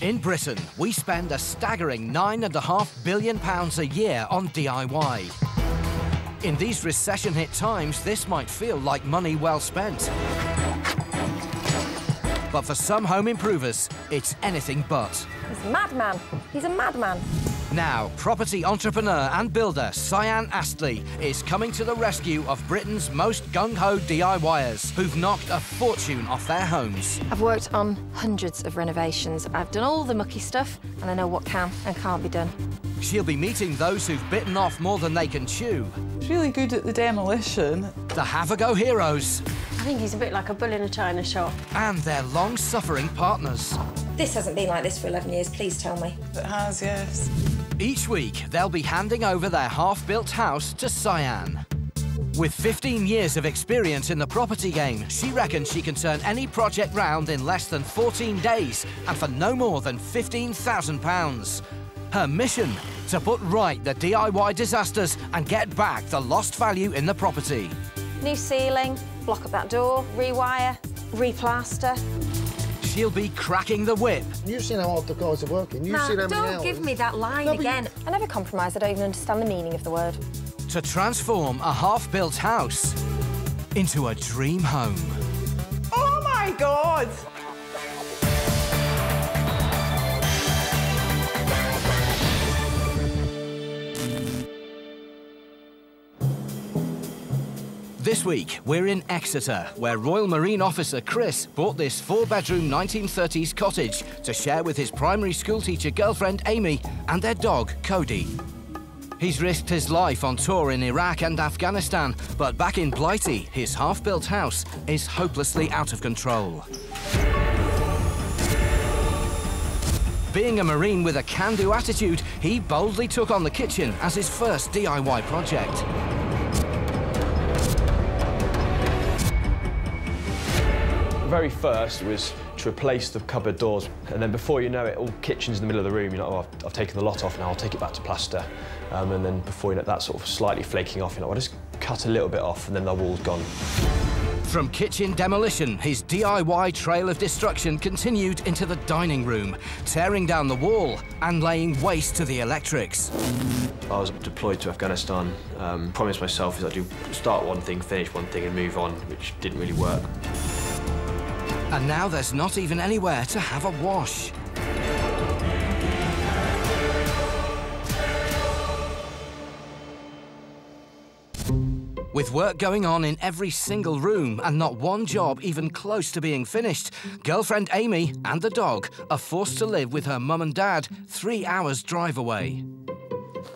In Britain, we spend a staggering £9.5 billion a year on DIY. In these recession-hit times, this might feel like money well spent. But for some home improvers, it's anything but. He's a madman. He's a madman. Now, property entrepreneur and builder Cyan Astley is coming to the rescue of Britain's most gung-ho DIYers who've knocked a fortune off their homes. I've worked on hundreds of renovations. I've done all the mucky stuff, and I know what can and can't be done. She'll be meeting those who've bitten off more than they can chew. He's really good at the demolition. The have-a-go heroes. I think he's a bit like a bull in a china shop. And their long-suffering partners. This hasn't been like this for 11 years, please tell me. It has, yes. Each week, they'll be handing over their half-built house to Cyan. With 15 years of experience in the property game, she reckons she can turn any project round in less than 14 days and for no more than £15,000. Her mission? To put right the DIY disasters and get back the lost value in the property. New ceiling, block up that door, rewire, replaster. She'll be cracking the whip. You've seen how hard the guys are working. You've seen how many hours. Don't give me that line again. I never compromise. I don't even understand the meaning of the word. To transform a half-built house into a dream home. Oh, my God! This week, we're in Exeter, where Royal Marine Officer Chris bought this 4-bedroom 1930s cottage to share with his primary school teacher girlfriend Amy and their dog Cody. He's risked his life on tour in Iraq and Afghanistan, but back in Blighty, his half-built house is hopelessly out of control. Being a Marine with a can-do attitude, he boldly took on the kitchen as his first DIY project. The very first was to replace the cupboard doors, and then before you know it, all kitchen's in the middle of the room. You're like, oh, I've taken the lot off now, I'll take it back to plaster. And then before you know it, that's sort of slightly flaking off. You're like, I'll just cut a little bit off, and then the wall's gone. From kitchen demolition, his DIY trail of destruction continued into the dining room, tearing down the wall and laying waste to the electrics. I was deployed to Afghanistan. Promised myself is I'd do start one thing, finish one thing, and move on, which didn't really work. And now there's not even anywhere to have a wash. With work going on in every single room and not one job even close to being finished, girlfriend Amy and the dog are forced to live with her mum and dad 3 hours drive away.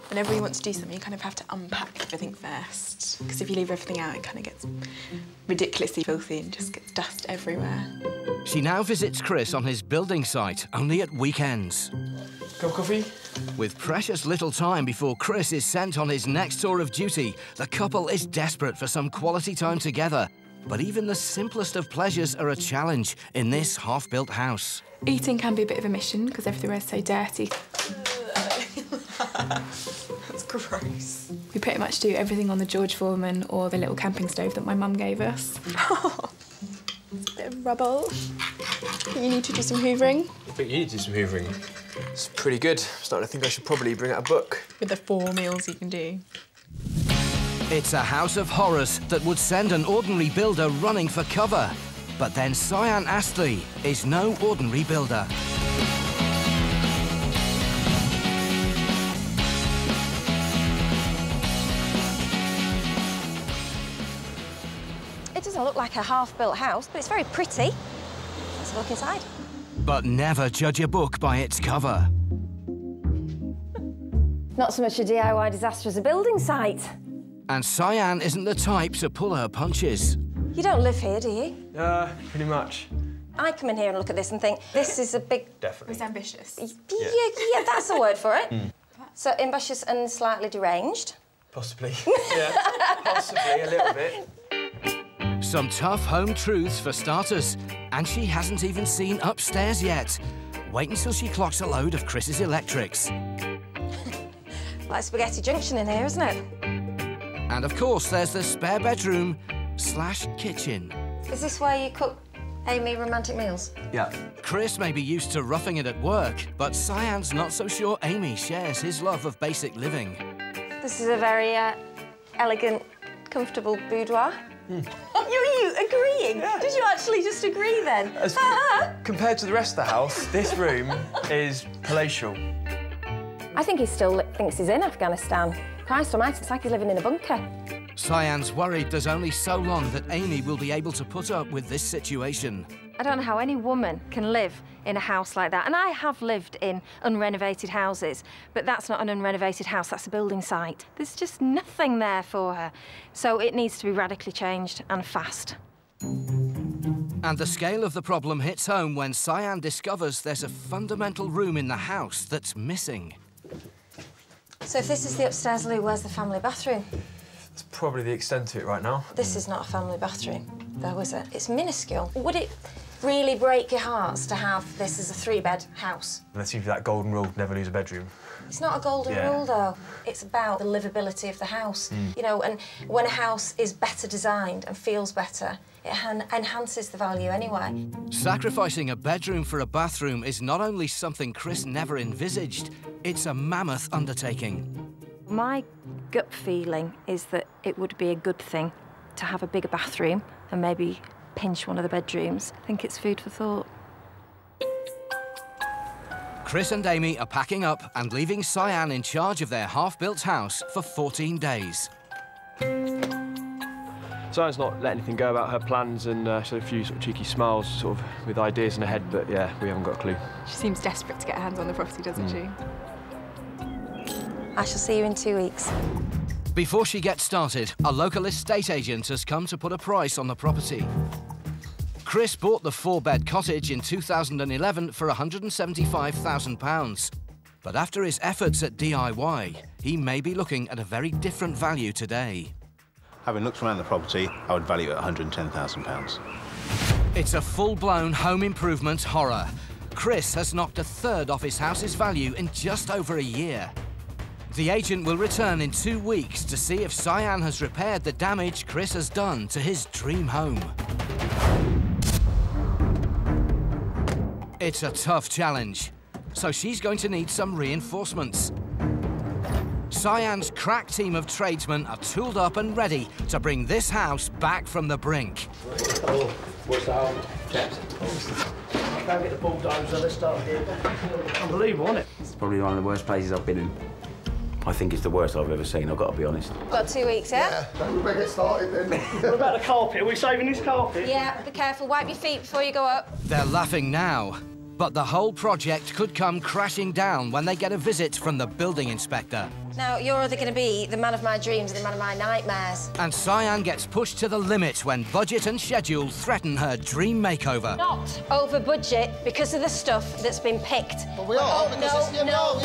Whenever you want to do something, you kind of have to unpack everything first. Because if you leave everything out, it kind of gets ridiculously filthy and just gets dust everywhere. She now visits Chris on his building site, only at weekends. Cup of coffee? With precious little time before Chris is sent on his next tour of duty, the couple is desperate for some quality time together. But even the simplest of pleasures are a challenge in this half-built house. Eating can be a bit of a mission because everywhere's so dirty. That's gross. We pretty much do everything on the George Foreman or the little camping stove that my mum gave us. It's a bit of rubble. You need to do some hoovering. I think you need to do some hoovering. It's pretty good. I'm starting to think I should probably bring out a book. With the 4 meals you can do. It's a house of horrors that would send an ordinary builder running for cover. But then Cyan Astley is no ordinary builder. It doesn't look like a half-built house, but it's very pretty. Let's have a look inside. But never judge a book by its cover. Not so much a DIY disaster as a building site. And Cyan isn't the type to pull her punches. You don't live here, do you? Pretty much. I come in here and look at this and think, this is a big... Definitely. It's ambitious. Yeah, that's a word for it. So ambitious and slightly deranged. Possibly. Yeah, possibly a little bit. Some tough home truths for starters. And she hasn't even seen upstairs yet. Wait until she clocks a load of Chris's electrics. Like Spaghetti Junction in here, isn't it? And of course, there's the spare bedroom / kitchen. Is this where you cook Amy, romantic meals? Yeah. Chris may be used to roughing it at work, but Cyan's not so sure Amy shares his love of basic living. This is a very elegant, comfortable boudoir. You agreeing? Yeah. Did you actually just agree then? Compared to the rest of the house, this room is palatial. I think he still thinks he's in Afghanistan. Christ almighty, it's like he's living in a bunker. Cyan's worried there's only so long that Amy will be able to put up with this situation. I don't know how any woman can live in a house like that. And I have lived in unrenovated houses, but that's not an unrenovated house, that's a building site. There's just nothing there for her. So it needs to be radically changed and fast. And the scale of the problem hits home when Cyan discovers there's a fundamental room in the house that's missing. So if this is the upstairs loo, where's the family bathroom? That's probably the extent of it right now. This is not a family bathroom, though, is it? It's minuscule. Would it really break your hearts to have this as a 3-bed house? Let's give you that golden rule, never lose a bedroom. It's not a golden rule, though. It's about the livability of the house. You know, and when a house is better designed and feels better, it enhances the value anyway. Sacrificing a bedroom for a bathroom is not only something Chris never envisaged, it's a mammoth undertaking. My gut feeling is that it would be a good thing to have a bigger bathroom and maybe pinch one of the bedrooms. I think it's food for thought. Chris and Amy are packing up and leaving Cyan in charge of their half-built house for 14 days. Cyan's not let anything go about her plans, and she had a few sort of cheeky smiles, sort of with ideas in her head, but yeah, we haven't got a clue. She seems desperate to get her hands on the property, doesn't she? I shall see you in 2 weeks. Before she gets started, a local estate agent has come to put a price on the property. Chris bought the 4-bed cottage in 2011 for £175,000. But after his efforts at DIY, he may be looking at a very different value today. Having looked around the property, I would value it at £110,000. It's a full-blown home improvement horror. Chris has knocked a third off his house's value in just over a year. The agent will return in 2 weeks to see if Cyan has repaired the damage Chris has done to his dream home. It's a tough challenge, so she's going to need some reinforcements. Cyan's crack team of tradesmen are tooled up and ready to bring this house back from the brink. Oh, what's the hole, chaps? Can't get the bulldozer, let's start here. Unbelievable, isn't it? It's probably one of the worst places I've been in. I think it's the worst I've ever seen, I've got to be honest. Got 2 weeks, yeah? We better get started then. What about the carpet? Are we saving this carpet? Yeah, be careful. Wipe your feet before you go up. They're laughing now, but the whole project could come crashing down when they get a visit from the building inspector. Now, you're either going to be the man of my dreams and the man of my nightmares. And Cyan gets pushed to the limit when budget and schedule threaten her dream makeover. Not over budget because of the stuff that's been picked. But we are, because it's... No.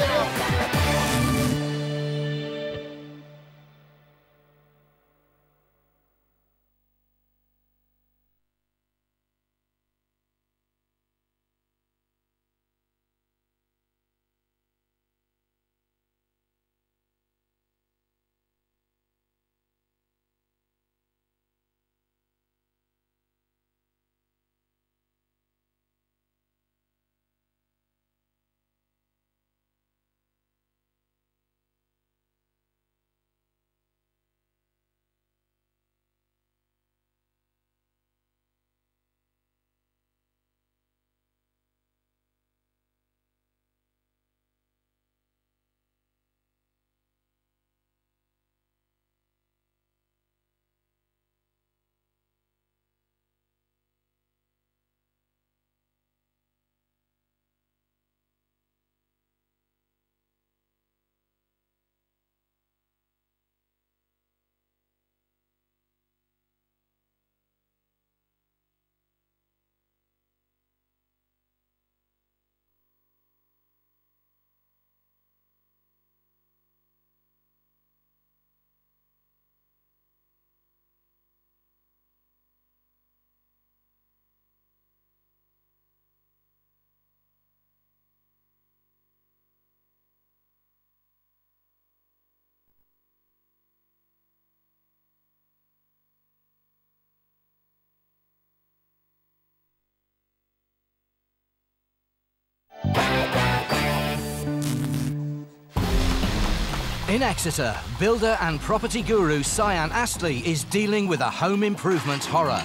In Exeter, builder and property guru Cyan Astley is dealing with a home improvement horror.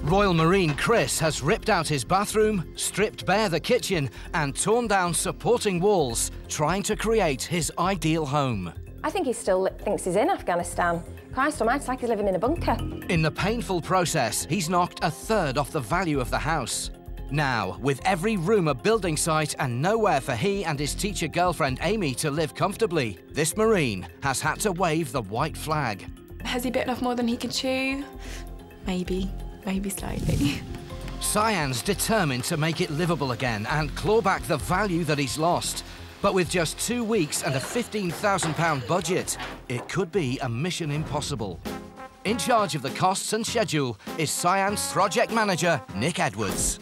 Royal Marine Chris has ripped out his bathroom, stripped bare the kitchen and torn down supporting walls, trying to create his ideal home. I think he still thinks he's in Afghanistan. Christ almighty, it's like he's living in a bunker. In the painful process, he's knocked a third off the value of the house. Now, with every room a building site and nowhere for he and his teacher girlfriend Amy to live comfortably, this Marine has had to wave the white flag. Has he bitten off more than he can chew? Maybe slightly. Cyan's determined to make it livable again and claw back the value that he's lost. But with just 2 weeks and a £15,000 budget, it could be a mission impossible. In charge of the costs and schedule is Cyan's project manager, Nick Edwards.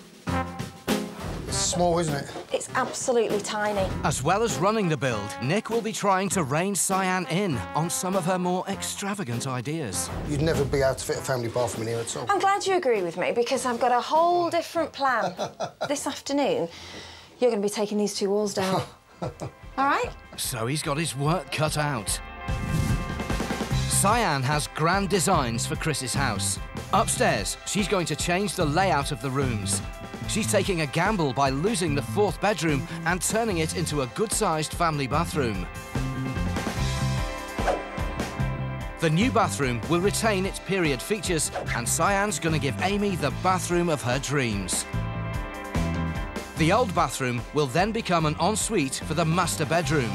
It's small, isn't it? It's absolutely tiny. As well as running the build, Nick will be trying to rein Cyan in on some of her more extravagant ideas. You'd never be able to fit a family bathroom in here at all. I'm glad you agree with me, because I've got a whole different plan. This afternoon, you're going to be taking these 2 walls down. All right? So he's got his work cut out. Cyan has grand designs for Chris's house. Upstairs, she's going to change the layout of the rooms. She's taking a gamble by losing the 4th bedroom and turning it into a good-sized family bathroom. The new bathroom will retain its period features, and Cyan's going to give Amy the bathroom of her dreams. The old bathroom will then become an ensuite for the master bedroom.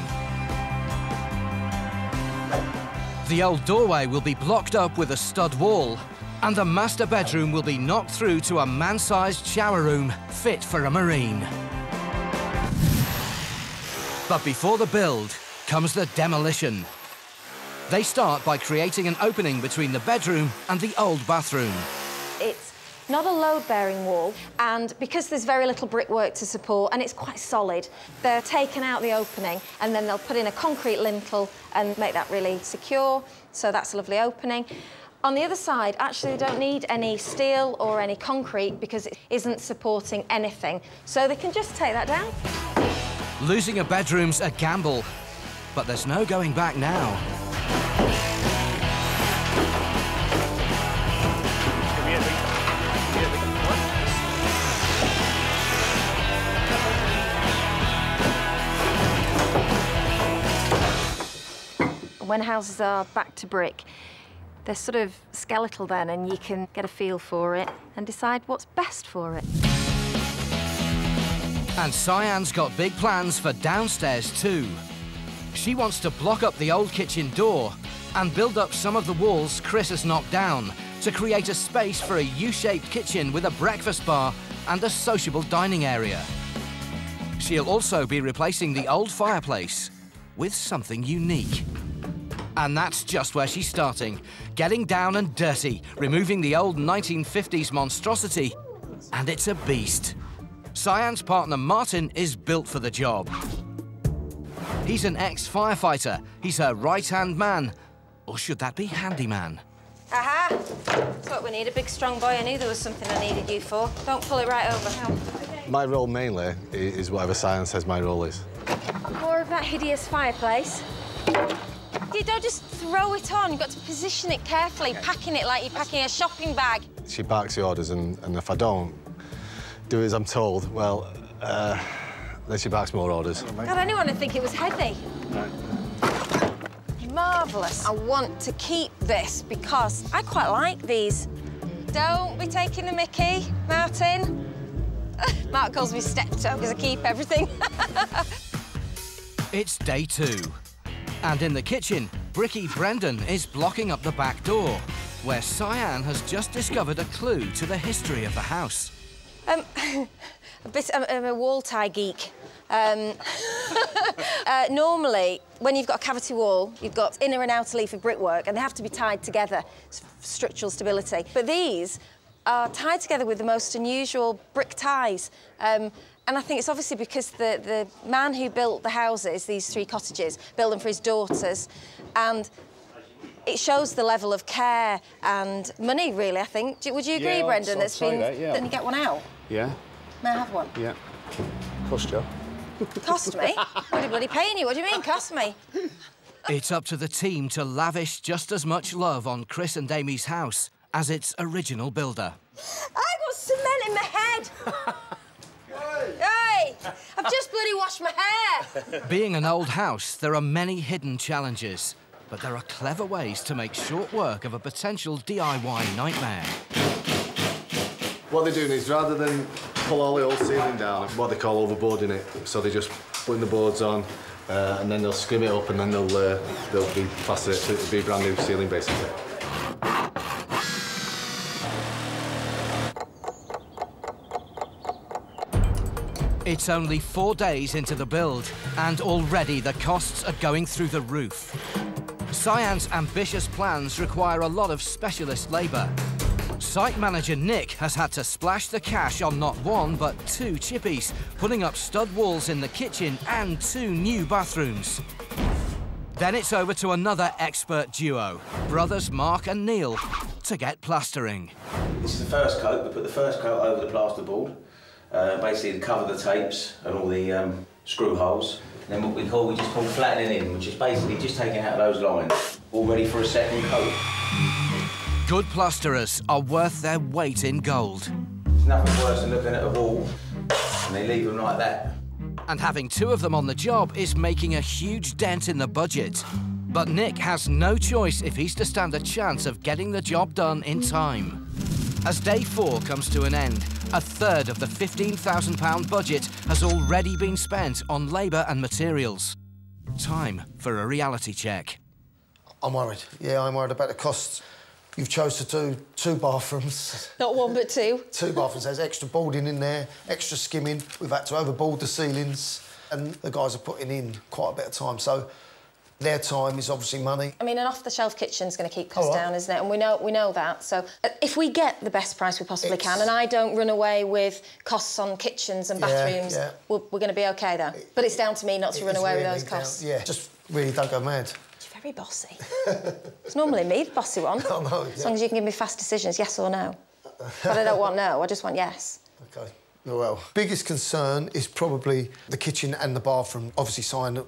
The old doorway will be blocked up with a stud wall, and the master bedroom will be knocked through to a man-sized shower room fit for a Marine. But before the build comes the demolition. They start by creating an opening between the bedroom and the old bathroom. It's not a load-bearing wall, and because there's very little brickwork to support and it's quite solid, they're taking out the opening and then they'll put in a concrete lintel and make that really secure, so that's a lovely opening. On the other side, actually, they don't need any steel or any concrete because it isn't supporting anything, so they can just take that down. Losing a bedroom's a gamble, but there's no going back now. When houses are back to brick, they're sort of skeletal then, and you can get a feel for it and decide what's best for it. And Cyan's got big plans for downstairs too. She wants to block up the old kitchen door and build up some of the walls Chris has knocked down to create a space for a U-shaped kitchen with a breakfast bar and a sociable dining area. She'll also be replacing the old fireplace with something unique. And that's just where she's starting, getting down and dirty, removing the old 1950s monstrosity, and it's a beast. Cyan's partner Martin is built for the job. He's an ex-firefighter. He's her right-hand man. Or should that be handyman? Aha! That's what we need, a big, strong boy. I knew there was something I needed you for. Don't pull it right over. My role mainly is whatever Cyan says my role is. More of that hideous fireplace. You don't just throw it on. You've got to position it carefully, packing it like you're packing a shopping bag. She barks the orders, and if I don't do as I'm told, well, then she barks more orders. God, anyone would think it was heavy. Right. Marvellous. I want to keep this because I quite like these. Don't be taking the mickey, Martin. Mark calls me steptoe because I keep everything. It's day 2. And in the kitchen, Bricky Brendan is blocking up the back door, where Cyan has just discovered a clue to the history of the house. I'm a wall tie geek. Normally, when you've got a cavity wall, you've got inner and outer leaf of brickwork, and they have to be tied together for structural stability. But these are tied together with the most unusual brick ties. And I think it's obviously because the man who built the houses, these 3 cottages, built them for his daughters, and it shows the level of care and money, really, I think. Would you agree, Brendan, that's been... that, yeah. Didn't you get one out? Yeah. May I have one? Yeah. Of course, Joe. Cost me? What are you bloody paying you? What do you mean, cost me? It's up to the team to lavish just as much love on Chris and Amy's house as its original builder. I got cement in my head! Hey! I've just bloody washed my hair! Being an old house, there are many hidden challenges, but there are clever ways to make short work of a potential DIY nightmare. What they're doing is, rather than pull all the old ceiling down, what they call overboarding it, so they just putting the boards on, and then they'll scrim it up, and then they'll be plastered it, so it'll be a brand new ceiling, basically. It's only 4 days into the build, and already the costs are going through the roof. Cyan's ambitious plans require a lot of specialist labour. Site manager Nick has had to splash the cash on not one, but 2 chippies, putting up stud walls in the kitchen and 2 new bathrooms. Then it's over to another expert duo, brothers Mark and Neil, to get plastering. This is the first coat. We put the first coat over the plasterboard, basically to cover the tapes and all the screw holes. And then what we just call flattening in, which is basically just taking out those lines, all ready for a second coat. Good plasterers are worth their weight in gold. There's nothing worse than looking at a wall and they leave them like that. And having 2 of them on the job is making a huge dent in the budget. But Nick has no choice if he's to stand a chance of getting the job done in time. As day 4 comes to an end, a third of the £15,000 budget has already been spent on labour and materials. Time for a reality check. I'm worried. Yeah, I'm worried about the costs. You've chose to do 2 bathrooms. Not 1, but 2. 2 bathrooms. There's extra boarding in there, extra skimming. We've had to overboard the ceilings, and the guys are putting in quite a bit of time. So their time is obviously money. I mean, an off-the-shelf kitchen's going to keep costs down, isn't it? And we know that. So if we get the best price we possibly can, and I don't run away with costs on kitchens and bathrooms, we're going to be OK, though. But it's down to me not to run away with those costs. Yeah, just really don't go mad. You're very bossy. It's normally me, the bossy one. Oh, no, as long as you can give me fast decisions, yes or no. But I don't want no, I just want yes. OK. Well, biggest concern is probably the kitchen and the bathroom. Obviously, Cyan,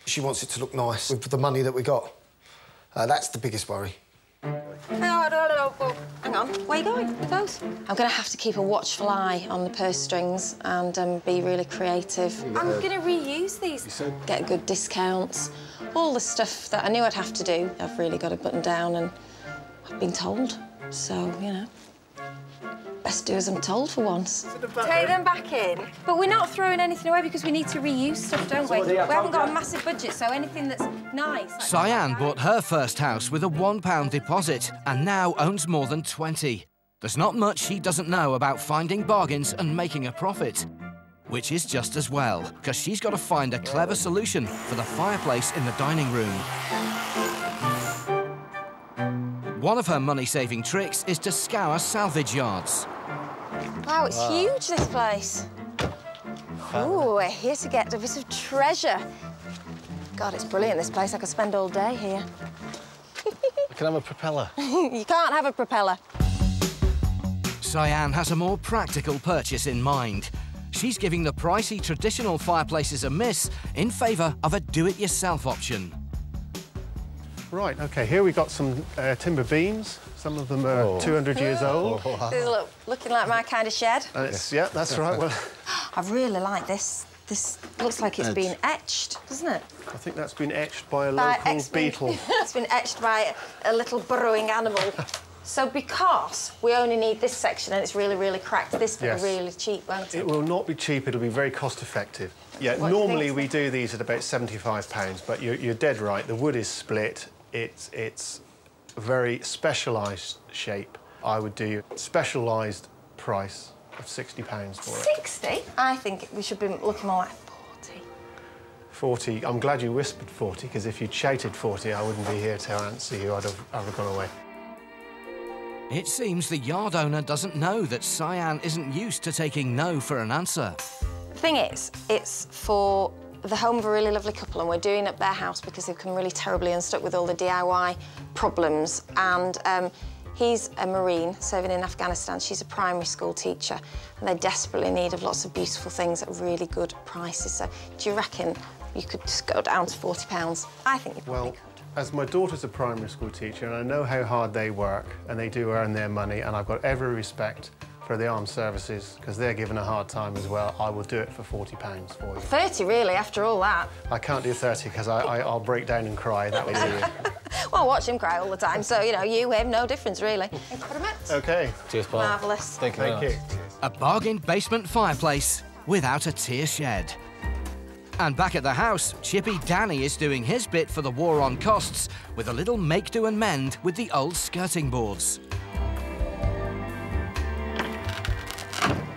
she wants it to look nice with the money that we got. That's the biggest worry. No, hang on. Where are you going with those? I'm going to have to keep a watchful eye on the purse strings and be really creative. I'm going to reuse these. Get good discounts. All the stuff that I knew I'd have to do, I've really got to button down, and I've been told. So, you know, best do as I'm told for once. Take them back in. But we're not throwing anything away because we need to reuse stuff, don't we? We haven't got a massive budget, so anything that's nice... Like Cyan bought her first house with a £1 deposit and now owns more than 20. There's not much she doesn't know about finding bargains and making a profit. Which is just as well, because she's got to find a clever solution for the fireplace in the dining room. One of her money-saving tricks is to scour salvage yards. Wow, it's huge, this place. Ooh, we're here to get a bit of treasure. God, it's brilliant, this place. I could spend all day here. I can have a propeller. You can't have a propeller. Cyan has a more practical purchase in mind. She's giving the pricey traditional fireplaces a miss in favour of a do-it-yourself option. Right, OK, here we've got some timber beams. Some of them are 200 years old. This is looking like my kind of shed. Yeah, that's right. Well, I really like this. This looks like it's been etched, doesn't it? I think that's been etched by a local beetle. It's been etched by a little burrowing animal. So because we only need this section and it's really, really cracked, this will be really cheap, won't it? It will not be cheap, it'll be very cost-effective. Yeah, normally we do these at about £75, but you're dead right, the wood is split, it's a very specialised shape. I would do a specialised price of £60 for it. 60? I think we should be looking more like 40. 40, I'm glad you whispered 40, because if you'd shouted 40, I wouldn't be here to answer you, I'd have gone away. It seems the yard owner doesn't know that Cyan isn't used to taking no for an answer. The thing is, it's for the home of a really lovely couple, and we're doing up their house because they've become really terribly unstuck with all the DIY problems. And He's a Marine serving in Afghanistan. She's a primary school teacher, and they desperately in need of lots of beautiful things at really good prices. So do you reckon you could just go down to £40? I think you probably could. As my daughter's a primary school teacher, and I know how hard they work, and they do earn their money, and I've got every respect for the armed services, because they're given a hard time as well, I will do it for £40 for you. 30, really, after all that? I can't do 30, because I'll break down and cry, that would be it. Well, I watch him cry all the time, so, you know, you, him, no difference, really. Thank you very much. OK. Cheers, Paul. Marvellous. Thank you very much. A bargain basement fireplace without a tier shed. And back at the house, Chippy Danny is doing his bit for the war on costs with a little make, do and mend with the old skirting boards.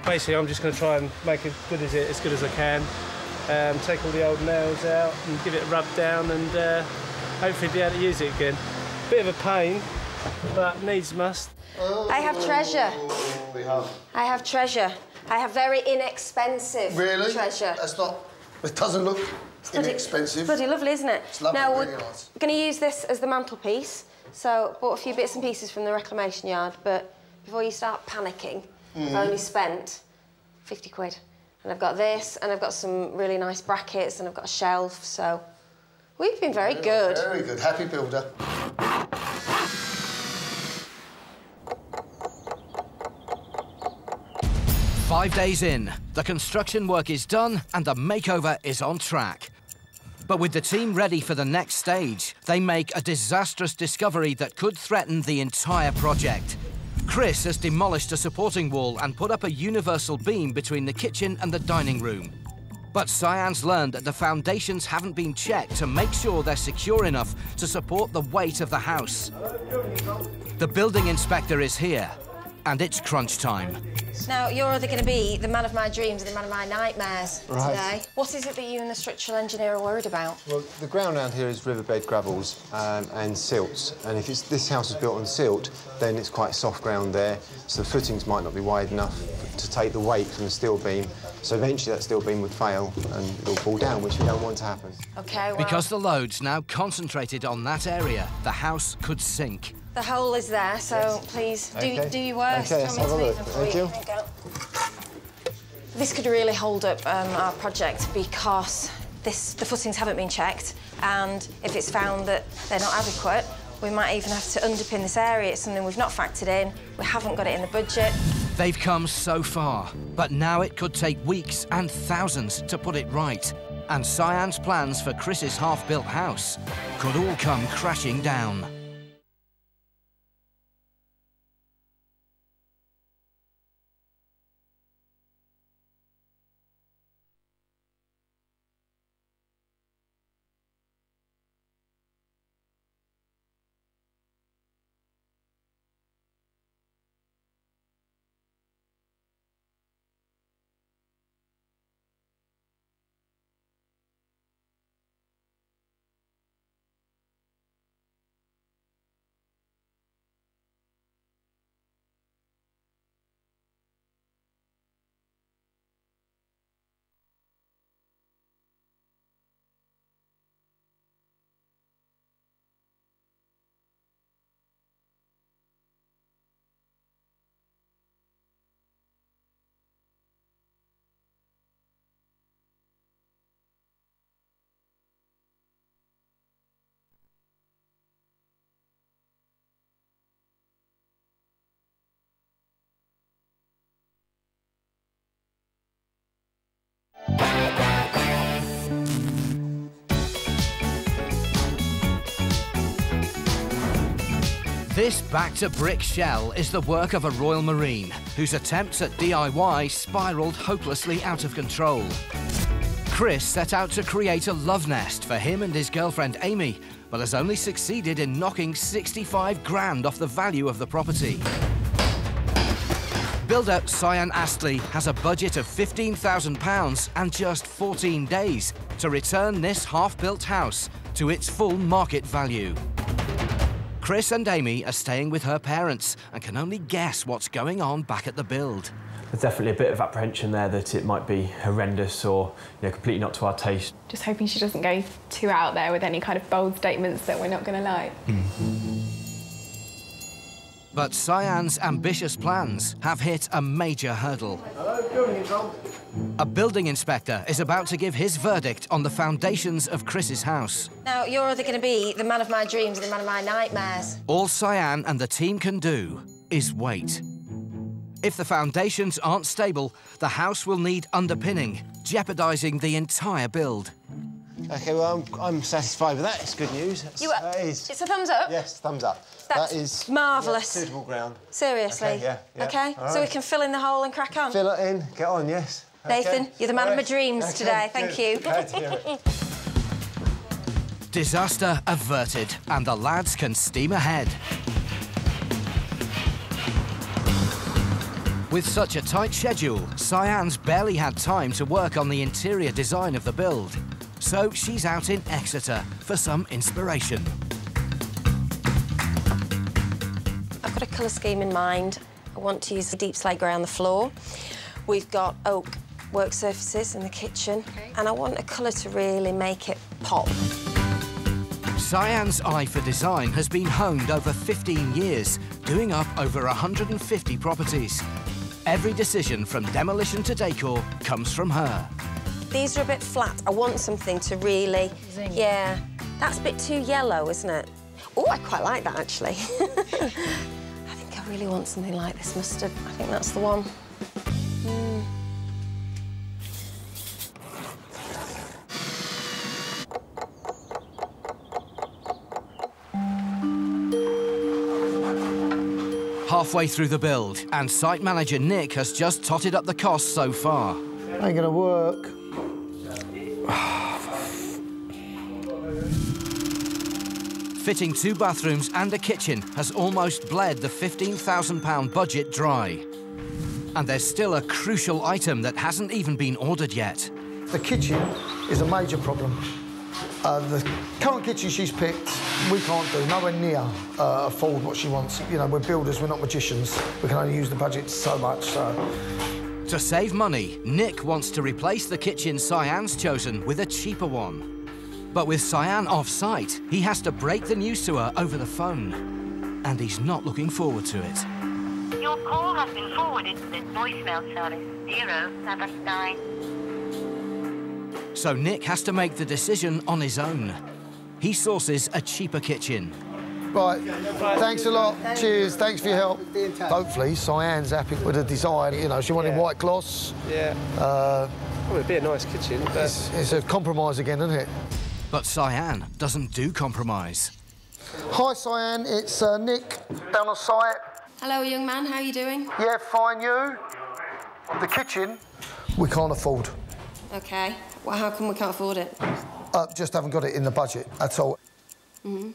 Basically, I'm just going to try and make it as good as I can. Take all the old nails out and give it a rub down and hopefully be able to use it again. Bit of a pain, but needs must. I have treasure. We have. I have treasure. I have very inexpensive treasure. That's not... It doesn't look inexpensive. It's bloody lovely, isn't it? It's lovely, now, really nice. We're going to use this as the mantelpiece. So, bought a few bits and pieces from the reclamation yard, but before you start panicking, I've only spent 50 quid. And I've got this, and I've got some really nice brackets, and I've got a shelf, so... We've been very good. Very good. Happy builder. Five days in, the construction work is done and the makeover is on track. But with the team ready for the next stage, they make a disastrous discovery that could threaten the entire project. Chris has demolished a supporting wall and put up a universal beam between the kitchen and the dining room. But Cyan's learned that the foundations haven't been checked to make sure they're secure enough to support the weight of the house. The building inspector is here, and it's crunch time. Now, you're either going to be the man of my dreams or the man of my nightmares today. What is it that you and the structural engineer are worried about? Well, the ground around here is riverbed gravels and silts, and if this house is built on silt, then it's quite soft ground there, so the footings might not be wide enough to take the weight from the steel beam, so eventually that steel beam would fail and it'll fall down, which we don't want to happen. OK, well... Because the load's now concentrated on that area, the house could sink. The hole is there, so please do your worst. OK, let's have a look. Thank you. There you go. This could really hold up our project because the footings haven't been checked, and if it's found that they're not adequate, we might even have to underpin this area. It's something we've not factored in. We haven't got it in the budget. They've come so far, but now it could take weeks and thousands to put it right. And Cyan's plans for Chris's half-built house could all come crashing down. This back-to-brick shell is the work of a Royal Marine whose attempts at DIY spiralled hopelessly out of control. Chris set out to create a love nest for him and his girlfriend Amy, but has only succeeded in knocking 65 grand off the value of the property. Builder Cyan Astley has a budget of £15,000 and just 14 days to return this half-built house to its full market value. Chris and Amy are staying with her parents and can only guess what's going on back at the build. There's definitely a bit of apprehension there that it might be horrendous or completely not to our taste. Just hoping she doesn't go too out there with any kind of bold statements that we're not going to like. But Cyan's ambitious plans have hit a major hurdle. Hello, building control. A building inspector is about to give his verdict on the foundations of Chris's house. Now, you're either going to be the man of my dreams or the man of my nightmares. All Cyan and the team can do is wait. If the foundations aren't stable, the house will need underpinning, jeopardising the entire build. OK, well, I'm satisfied with that. It's good news. It's a thumbs up? Yes, thumbs up. That's that is marvellous. Yeah, suitable ground. Seriously? OK, yeah. OK, All so we right. can fill in the hole and crack on? Fill it in, get on, yes. Nathan, Okay. you're the man of my Right. dreams Okay, today. Thank you. Glad to hear it. Disaster averted, and the lads can steam ahead. With such a tight schedule, Cyan's barely had time to work on the interior design of the build. So she's out in Exeter for some inspiration. I've got a colour scheme in mind. I want to use a deep slate grey on the floor. We've got oak work surfaces in the kitchen, and I want a colour to really make it pop. Cyan's eye for design has been honed over 15 years, doing up over 150 properties. Every decision from demolition to decor comes from her. These are a bit flat. I want something to really... Zing. Yeah. That's a bit too yellow, isn't it? Oh, I quite like that, actually. I think I really want something like this mustard. I think that's the one. Halfway through the build, and site manager Nick has just totted up the costs so far. Ain't gonna work. Fitting 2 bathrooms and a kitchen has almost bled the £15,000 budget dry. And there's still a crucial item that hasn't even been ordered yet. The kitchen is a major problem. The current kitchen she's picked, we can't do, nowhere near afford what she wants. You know, we're builders, we're not magicians. We can only use the budget so much, so... To save money, Nick wants to replace the kitchen Cyan's chosen with a cheaper one. But with Cyan off-site, he has to break the news to her over the phone. And he's not looking forward to it. Your call has been forwarded to the voicemail service 079. So Nick has to make the decision on his own. He sources a cheaper kitchen. Right, thanks a lot. Cheers, thanks for your help. Hopefully, Cyan's happy with the design. You know, she wanted white gloss. Yeah. Well, it'd be a nice kitchen, but... It's a compromise again, isn't it? But Cyan doesn't do compromise. Hi, Cyan, it's Nick down on site. Hello, young man. How are you doing? Yeah, fine, you? The kitchen, we can't afford. OK. Well, how come we can't afford it? Just haven't got it in the budget at all. Mm-hmm.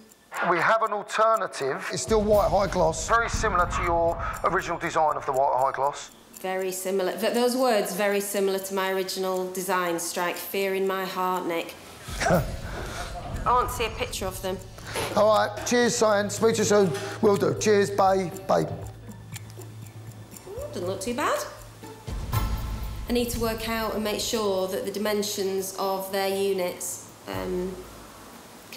We have an alternative. It's still white high gloss, very similar to your original design of the white high gloss. Very similar. Those words, very similar to my original design, strike fear in my heart, Nick. I want to see a picture of them. All right, cheers, Cyan. Speak to you soon. Will do. Cheers, bye, bye. Doesn't look too bad. I need to work out and make sure that the dimensions of their units can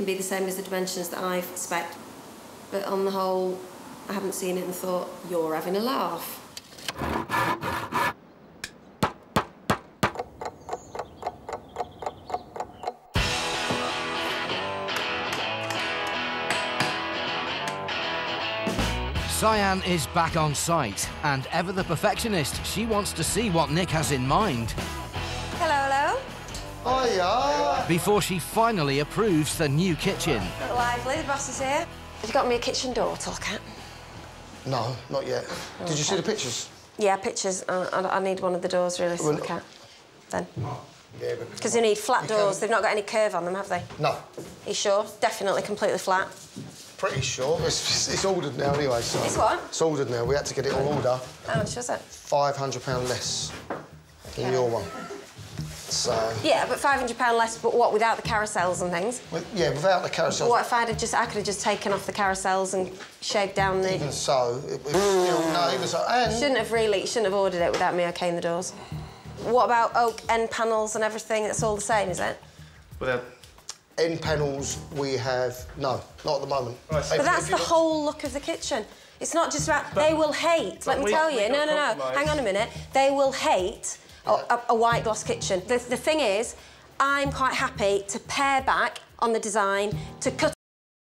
be the same as the dimensions that I've spec'd. But on the whole, I haven't seen it and thought, you're having a laugh. Cyan is back on site, and ever the perfectionist, she wants to see what Nick has in mind. Hello, hello. Hiya. Before she finally approves the new kitchen. Lively, the boss is here. Have you got me a kitchen door to look at? No, not yet. Did you see the pictures? Yeah, pictures. I need one of the doors, really, to look at. Then. Yeah, Because they need flat doors. They've not got any curve on them, have they? No. You sure? Definitely completely flat. Pretty sure. It's ordered now anyway, so... It's what? It's ordered now. We had to get it on order. How much was it? £500 less than your one. So... Yeah, but £500 less, but what, without the carousels and things? Well, yeah, without the carousels. What if I could have just taken off the carousels and shaved down the... Even so, it was still... No, even so, and... Shouldn't have ordered it without me okaying the doors. What about oak end panels and everything? That's all the same, is it? Well, end panels we have... No, not at the moment. But that's the whole look of the kitchen. It's not just about... They will hate, let me tell you. No, hang on a minute. They will hate a white gloss kitchen. The thing is, I'm quite happy to pare back on the design, to cut